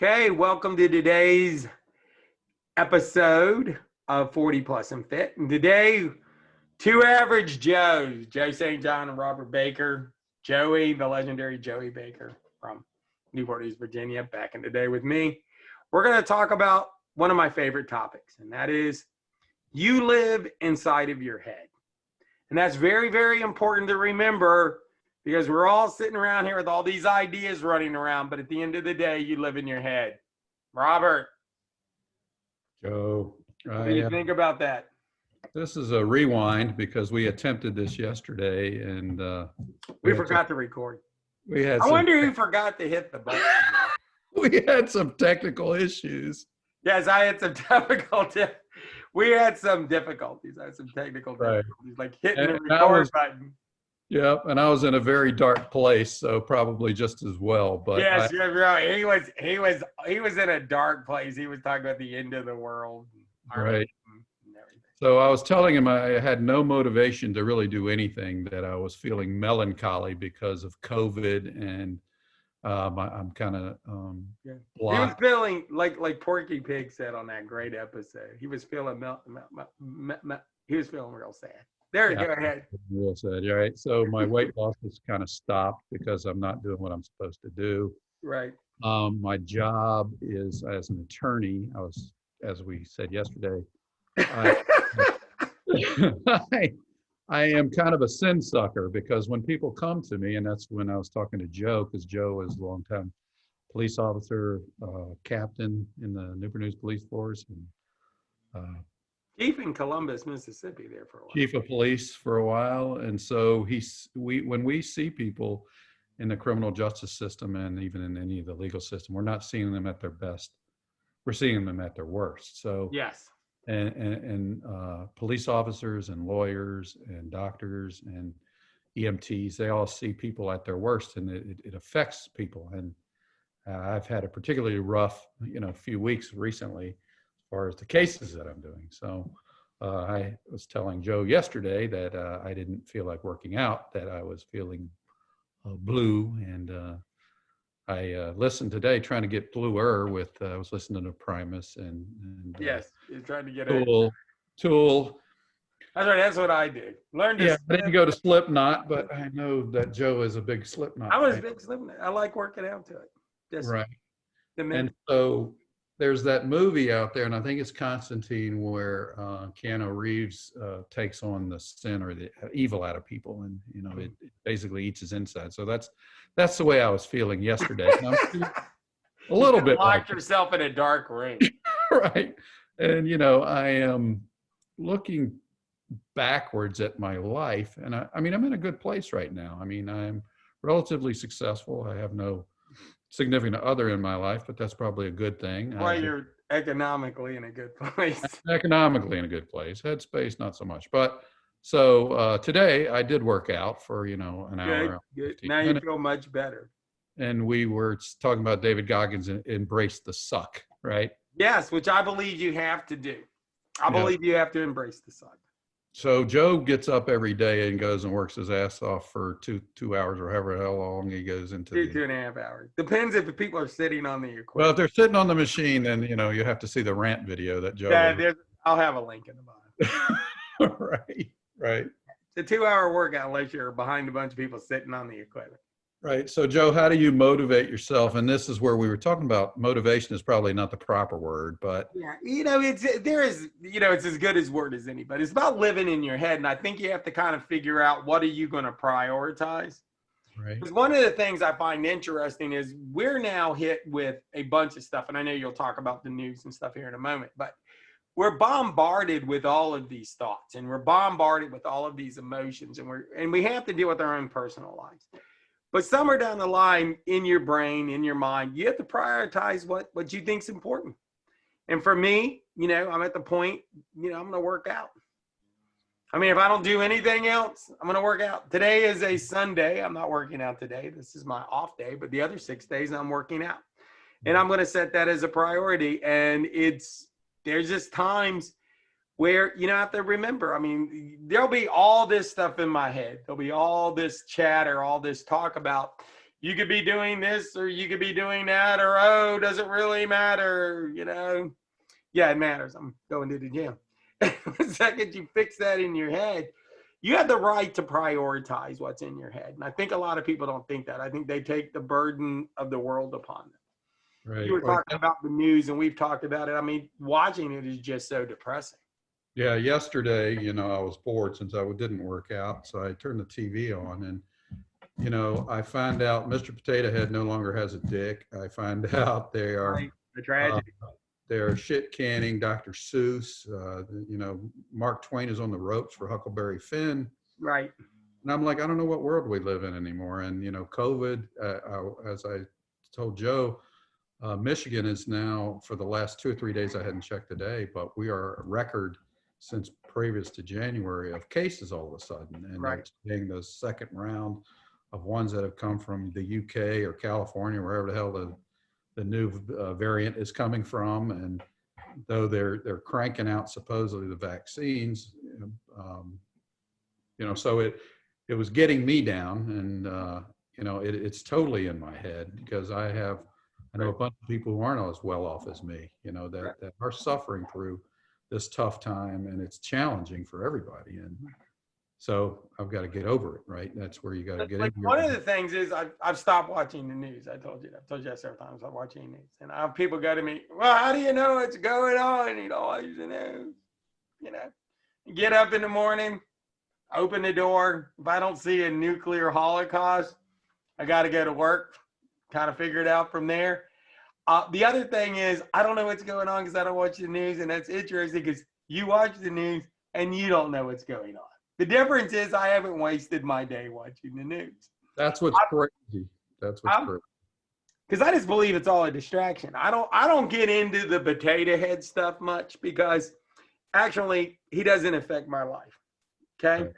Okay, welcome to today's episode of 40 Plus and Fit. And today, two average Joes, Joe St. John and Robert Baker. Joey, the legendary Joey Baker from Newport News, Virginia, back in the day with me. We're going to talk about one of my favorite topics, and that is you live inside of your head. And that's very, very important to remember because we're all sitting around here with all these ideas running around, but at the end of the day, you live in your head. Robert, Joe, what do you think about that? this is a rewind because we attempted this yesterday and We forgot to record. I wonder who forgot to hit the button. We had some technical issues. Yes, I had some we had some difficulties. I had some technical difficulties, like hitting the record button. Yep, and I was in a very dark place, so probably just as well. But yes, you're right. He was in a dark place. He was talking about the end of the world. Right. So I was telling him I had no motivation to really do anything, that I was feeling melancholy because of COVID, and I'm kind of He was feeling like Porky Pig said on that great episode. He was feeling he was feeling real sad. There, go ahead. Real sad, right? So my weight loss has kind of stopped because I'm not doing what I'm supposed to do. Right. My job is as an attorney. As we said yesterday, I am kind of a sin sucker because when people come to me, and that's when I was talking to Joe, because Joe is a longtime police officer, captain in the Newport News Police Force, and chief in Columbus, Mississippi, there for a while. Chief of police for a while. And so when we see people in the criminal justice system and even in any of the legal system, we're not seeing them at their best. We're seeing them at their worst. So yes. And police officers and lawyers and doctors and EMTs, they all see people at their worst, and it affects people. And I've had a particularly rough, few weeks recently as far as the cases that I'm doing. So I was telling Joe yesterday that I didn't feel like working out, that I was feeling blue, and I listened today trying to get bluer with, I was listening to Primus and yes, you're trying to get Tool. That's right. That's what I did. I didn't go to Slipknot, but I know that Joe is a big Slipknot. I was a big Slipknot. I like working out to it. Right. And so there's that movie out there, and I think it's Constantine, where Keanu Reeves takes on the sin or the evil out of people, and it basically eats his inside. So that's the way I was feeling yesterday. And a little bit locked yourself in a dark room. Right. And I am looking backwards at my life, and I'm in a good place right now. I'm relatively successful. I have no significant other in my life, but that's probably a good thing. Well, you're economically in a good place. Economically in a good place. Headspace, not so much. But so today I did work out for an hour. Good. Now you feel much better. And we were talking about David Goggins' Embrace the Suck, right? Yes, which I believe you have to do. I believe you have to embrace the suck. So Joe gets up every day and goes and works his ass off for two hours or however how long he goes into two and a half hours. Depends if the people are sitting on the equipment. Well, if they're sitting on the machine, then you have to see the rant video that Joe. Yeah, I'll have a link in the bottom. Right. It's a 2-hour workout unless you're behind a bunch of people sitting on the equipment. Right. So Joe, how do you motivate yourself? And this is where we were talking about motivation is probably not the proper word, but yeah, it's as good as word as any, but it's about living in your head. And I think you have to kind of figure out, what are you going to prioritize? Right. Because one of the things I find interesting is we're now hit with a bunch of stuff. And I know you'll talk about the news and stuff here in a moment, but we're bombarded with all of these thoughts, and we're bombarded with all of these emotions, and we have to deal with our own personal lives. But somewhere down the line, in your brain, in your mind, you have to prioritize what you think is important. And for me, I'm at the point, I'm going to work out. If I don't do anything else, I'm going to work out. Today is a Sunday. I'm not working out today. This is my off day, but the other 6 days I'm working out. And I'm going to set that as a priority. And there's just times where you have to remember, there'll be all this stuff in my head. There'll be all this chatter, all this talk about, you could be doing this or you could be doing that, or, oh, does it really matter? You know, yeah, it matters. I'm going to the gym. The second you fix that in your head, you have the right to prioritize what's in your head. And I think a lot of people don't think that. I think they take the burden of the world upon them. Right. You were talking about the news, and we've talked about it. I mean, watching it is just so depressing. Yeah, yesterday, I was bored since I didn't work out, so I turned the TV on, and I find out Mr. Potato Head no longer has a dick. I find out they are Right. The tragedy. they're shit canning Dr. Seuss. Mark Twain is on the ropes for Huckleberry Finn. Right. And I'm like, I don't know what world we live in anymore. And COVID, as I told Joe, Michigan is now, for the last 2 or 3 days, I hadn't checked today, but we are a record since previous to January of cases all of a sudden. And Right. they're seeing the second round of ones that have come from the UK or California, wherever the hell the new variant is coming from. And though they're cranking out supposedly the vaccines, so it was getting me down, and it's totally in my head, because I know a bunch of people who aren't as well off as me, that are suffering through this tough time, and it's challenging for everybody. And so I've got to get over it, right? That's where you got to get Like, in. one of the things is I've stopped watching the news. I've told you that several times. I'm watching news, and I have people go to me, well, how do you know what's going on? Watch the news. Get up in the morning, open the door. If I don't see a nuclear holocaust, I got to go to work, kind of figure it out from there. The other thing is, I don't know what's going on because I don't watch the news, and that's interesting because you watch the news and you don't know what's going on. The difference is I haven't wasted my day watching the news. That's what's crazy. That's what's crazy. Because I just believe it's all a distraction. I don't get into the potato head stuff much, because actually he doesn't affect my life. Okay. Right.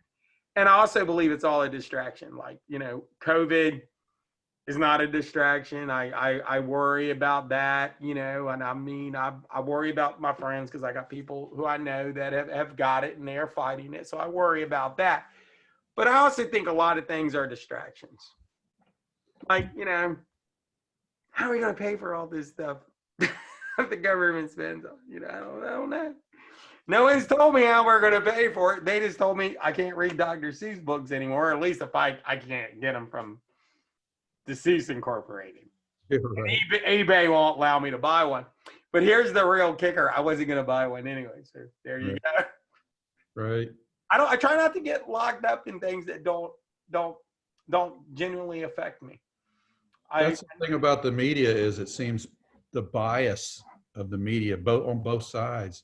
And I also believe it's all a distraction. Like, COVID is not a distraction. I worry about that, and I worry about my friends, because I got people who I know that have got it and they're fighting it. So I worry about that. But I also think a lot of things are distractions. Like, how are we going to pay for all this stuff the government spends on? I don't know. No one's told me how we're going to pay for it. They just told me I can't read Dr. Seuss books anymore, or at least if I can't get them from the Seuss Incorporated. Right. eBay won't allow me to buy one. But here's the real kicker. I wasn't going to buy one anyway. So there you go. Right. I try not to get locked up in things that don't genuinely affect me. That's the thing about the media, is it seems the bias of the media, on both sides,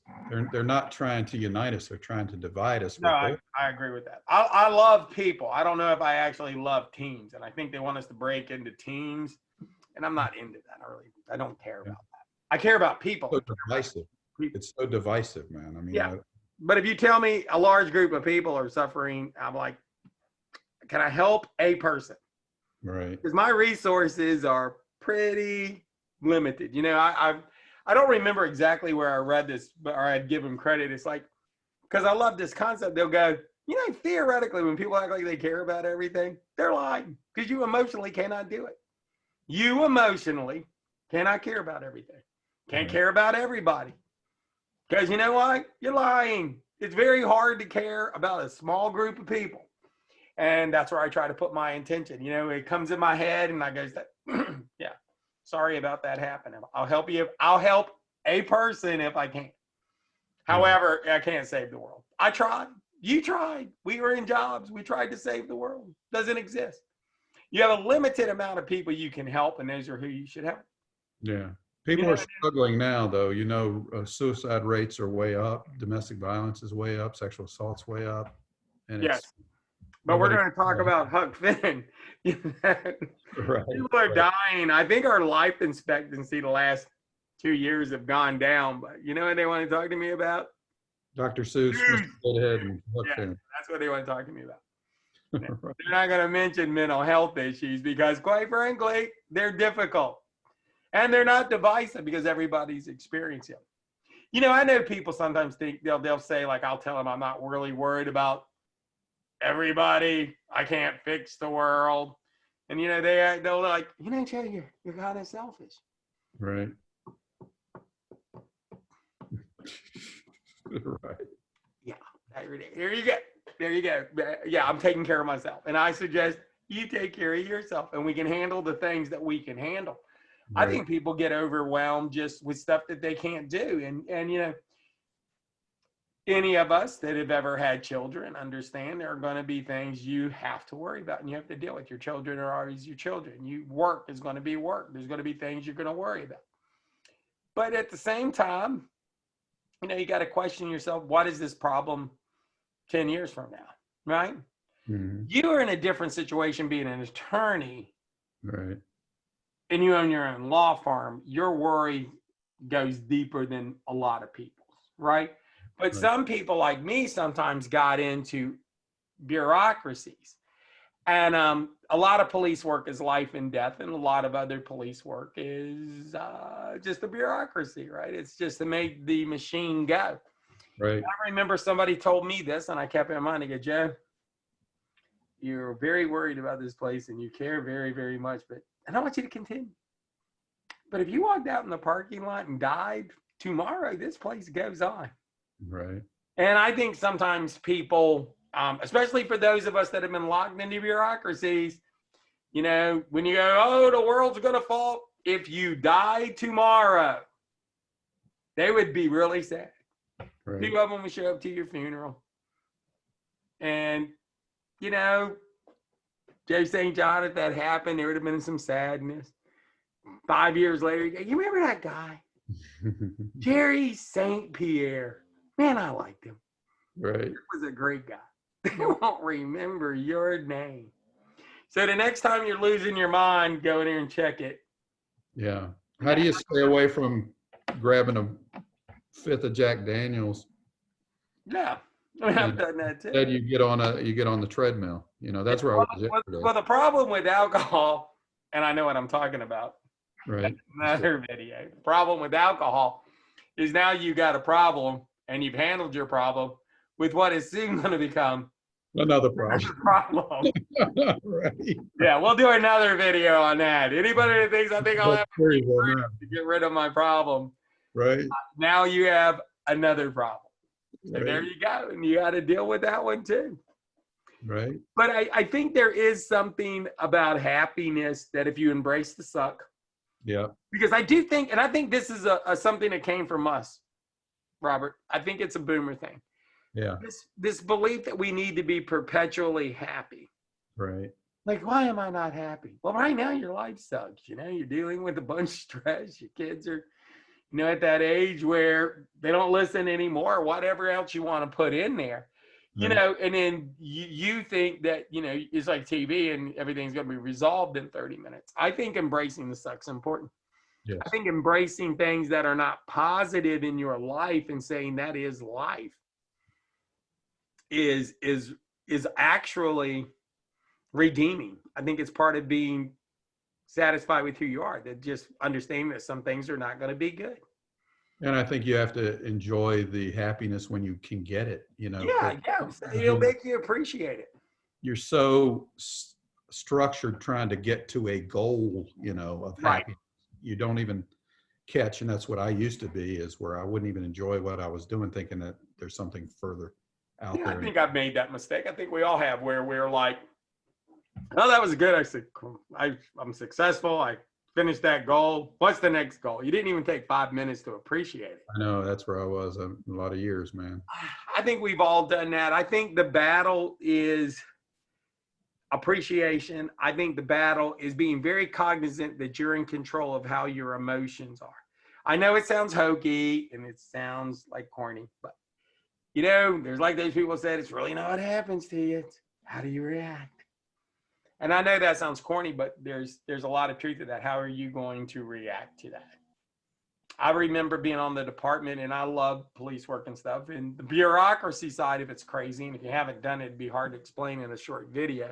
they're not trying to unite us, they're trying to divide us. No, I agree with that. I love people. I don't know if I actually love teams, and I think they want us to break into teams, and I'm not into that. I don't care about that. I care about people. It's so divisive. It's so divisive, man. I mean, yeah. But if you tell me a large group of people are suffering, I'm like, can I help a person? Right. Because my resources are pretty limited. I don't remember exactly where I read this, or I'd give them credit. It's like, because I love this concept. They'll go, theoretically, when people act like they care about everything, they're lying, because you emotionally cannot do it. You emotionally cannot care about everything. Can't care about everybody. Because you know what? You're lying. It's very hard to care about a small group of people. And that's where I try to put my intention. It comes in my head and I go, yeah, sorry about that happening. I'll help you. I'll help a person if I can. However, I can't save the world. I tried. You tried. We were in jobs. We tried to save the world. Doesn't exist. You have a limited amount of people you can help, and those are who you should help. Yeah. People are struggling now, though. Suicide rates are way up. Domestic violence is way up. Sexual assault's way up. And yes. But we're going to talk about Huck Finn. Right. People are dying. I think our life expectancy the last 2 years have gone down. But you know what they want to talk to me about? Dr. Seuss, Mr. Potato Head, and Huck Finn. That's what they want to talk to me about. Right. They're not going to mention mental health issues because, quite frankly, they're difficult. And they're not divisive because everybody's experiencing them. I know people sometimes think they'll say, like, I'll tell them I'm not really worried about everybody. I can't fix the world. And they'll like, Joe, you're kind of selfish. Right. Right. Yeah, there you go. There you go. Yeah, I'm taking care of myself. And I suggest you take care of yourself, and we can handle the things that we can handle. I Right. think people get overwhelmed just with stuff that they can't do. And any of us that have ever had children understand there are going to be things you have to worry about and you have to deal with. Your children are always your children. Work is going to be work. There's going to be things you're going to worry about. But at the same time, you got to question yourself, what is this problem 10 years from now, right? Mm-hmm. You are in a different situation being an attorney. Right. And you own your own law firm. Your worry goes deeper than a lot of people's, right? But some people like me sometimes got into bureaucracies. And a lot of police work is life and death, and a lot of other police work is just a bureaucracy, right? It's just to make the machine go. Right. I remember somebody told me this, and I kept it in mind. I go, Joe, you're very worried about this place, and you care very, very much, but I don't want you to continue. But if you walked out in the parking lot and died tomorrow, this place goes on. Right. And I think sometimes people, especially for those of us that have been locked into bureaucracies, when you go, oh, the world's going to fall. If you die tomorrow, they would be really sad. Right. 2 of them would show up to your funeral. And, Joe St. John, if that happened, there would have been some sadness. 5 years later, you remember that guy? Jerry St. Pierre. Man, I liked him. Right. He was a great guy. They won't remember your name. So the next time you're losing your mind, go in there and check it. Yeah. How do you stay away from grabbing a fifth of Jack Daniels? Yeah. I've done that too. Then you get on the treadmill. That's where I was yesterday. Well, the problem with alcohol, and I know what I'm talking about. Right. Another video. The problem with alcohol is now you got a problem and you've handled your problem with what is soon going to become another problem. Right. Yeah, we'll do another video on that. Anybody that thinks I think I'll have to get rid of my problem, right? Now you have another problem. So right. There you go, and you got to deal with that one too. Right. But I think there is something about happiness that if you embrace the suck. Yeah. Because I do think, and I think this is something that came from us, Robert. I think it's a boomer thing. Yeah. This belief that we need to be perpetually happy. Right. Like, why am I not happy? Well, right now your life sucks. You're dealing with a bunch of stress. Your kids are, at that age where they don't listen anymore, whatever else you want to put in there. Right. And then you think that, it's like TV and everything's going to be resolved in 30 minutes. I think embracing the suck's important. Yes. I think embracing things that are not positive in your life and saying that is life is actually redeeming. I think it's part of being satisfied with who you are, that just understanding that some things are not going to be good. And I think you have to enjoy the happiness when you can get it, Yeah. It'll make you appreciate it. You're so structured trying to get to a goal, of Right. happiness. You don't even catch, and that's what I used to be, is where I wouldn't even enjoy what I was doing, thinking that there's something further out there. I think I've made that mistake. I think we all have, where we're like, oh, that was good. I said, I'm successful. I finished that goal. What's the next goal? You didn't even take 5 minutes to appreciate it. I know, that's where I was a lot of years, man. I think we've all done that. I think the battle is appreciation. I think the battle is being very cognizant that you're in control of how your emotions are. I know it sounds hokey and it sounds like corny, but there's like those people said, it's really not what happens to you. It's how do you react? And I know that sounds corny, but there's a lot of truth to that. How are you going to react to that? I remember being on the department, and I love police work and stuff. And the bureaucracy side of it's crazy. And if you haven't done it, it'd be hard to explain in a short video.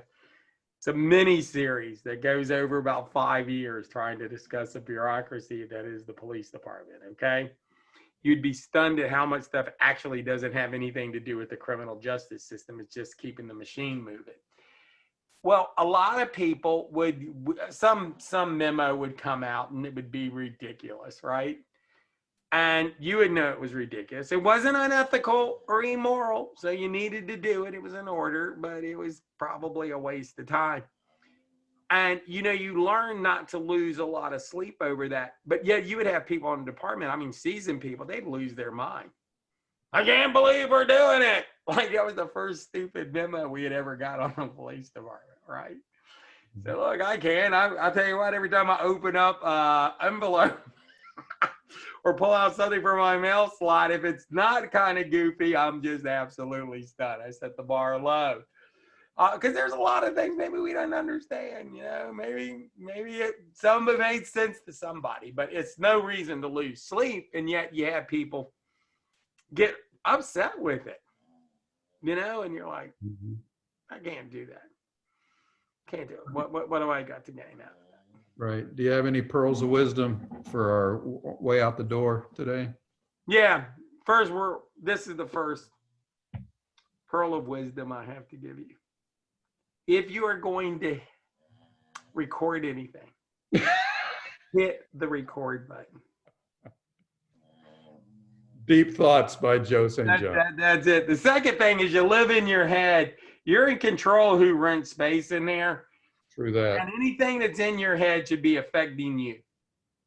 It's a mini series that goes over about 5 years trying to discuss the bureaucracy that is the police department. Okay. You'd be stunned at how much stuff actually doesn't have anything to do with the criminal justice system. It's just keeping the machine moving. Well, a lot of people some memo would come out and it would be ridiculous, right? And you would know it was ridiculous. It wasn't unethical or immoral, so you needed to do it. It was in order, but it was probably a waste of time. And you learn not to lose a lot of sleep over that. But yet you would have people in the department, I mean, seasoned people, they'd lose their mind. I can't believe we're doing it. Like that was the first stupid memo we had ever got on the police department, right? So look, I tell you what, every time I open up envelope or pull out something from my mail slot, if it's not kind of goofy, I'm just absolutely stunned. I set the bar low. Because there's a lot of things maybe we don't understand, maybe some of it made sense to somebody, but it's no reason to lose sleep. And yet you have people get upset with it, and you're like, I can't do that. Can't do it. What do I got to gain out of that? Right. Do you have any pearls of wisdom for our way out the door today? Yeah. This is the first pearl of wisdom I have to give you. If you are going to record anything, hit the record button. Deep thoughts by Joe St. John. That's it. The second thing is you live in your head. You're in control who rents space in there. True that. And anything that's in your head should be affecting you.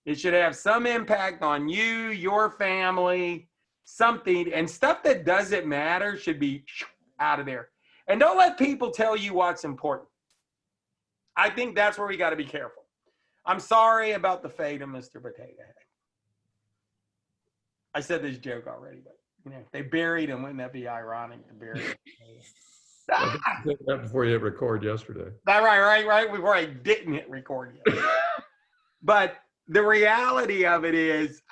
It should have some impact on you, your family, something. And stuff that doesn't matter should be out of there. And don't let people tell you what's important. I think that's where we got to be careful. I'm sorry about the fate of Mr. Potato Head. I said this joke already, but they buried him. Wouldn't that be ironic to bury him? I did that before you hit record yesterday. Right. Before I didn't hit record yet. But the reality of it is,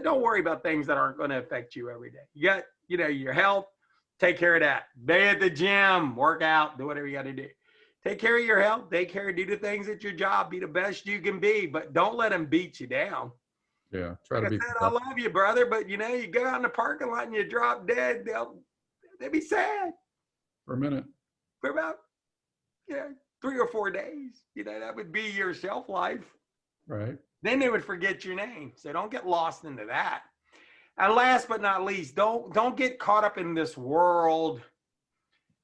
don't worry about things that aren't going to affect you every day. You got, your health. Take care of that. Be at the gym, work out, do whatever you got to do. Take care of your health. Do the things at your job. Be the best you can be, but don't let them beat you down. Yeah, try to be. I love you, brother, but you go out in the parking lot and you drop dead. They'll be sad For a minute. For about 3 or 4 days. That would be your shelf life. Right. Then they would forget your name. So don't get lost into that. And last but not least, don't get caught up in this world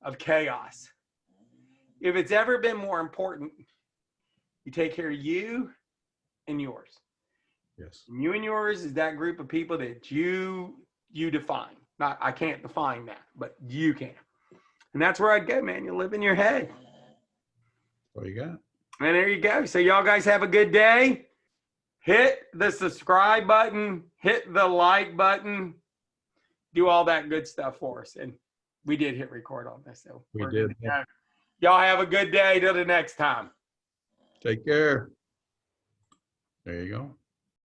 of chaos. If it's ever been more important, you take care of you and yours. Yes. And you and yours is that group of people that you define. Not, I can't define that, but you can. And that's where I'd go, man. You live in your head. What you got? And there you go. So y'all guys have a good day. Hit the subscribe button, hit the like button, do all that good stuff for us. And we did hit record on this. So we did. Y'all have a good day till the next time. Take care. There you go.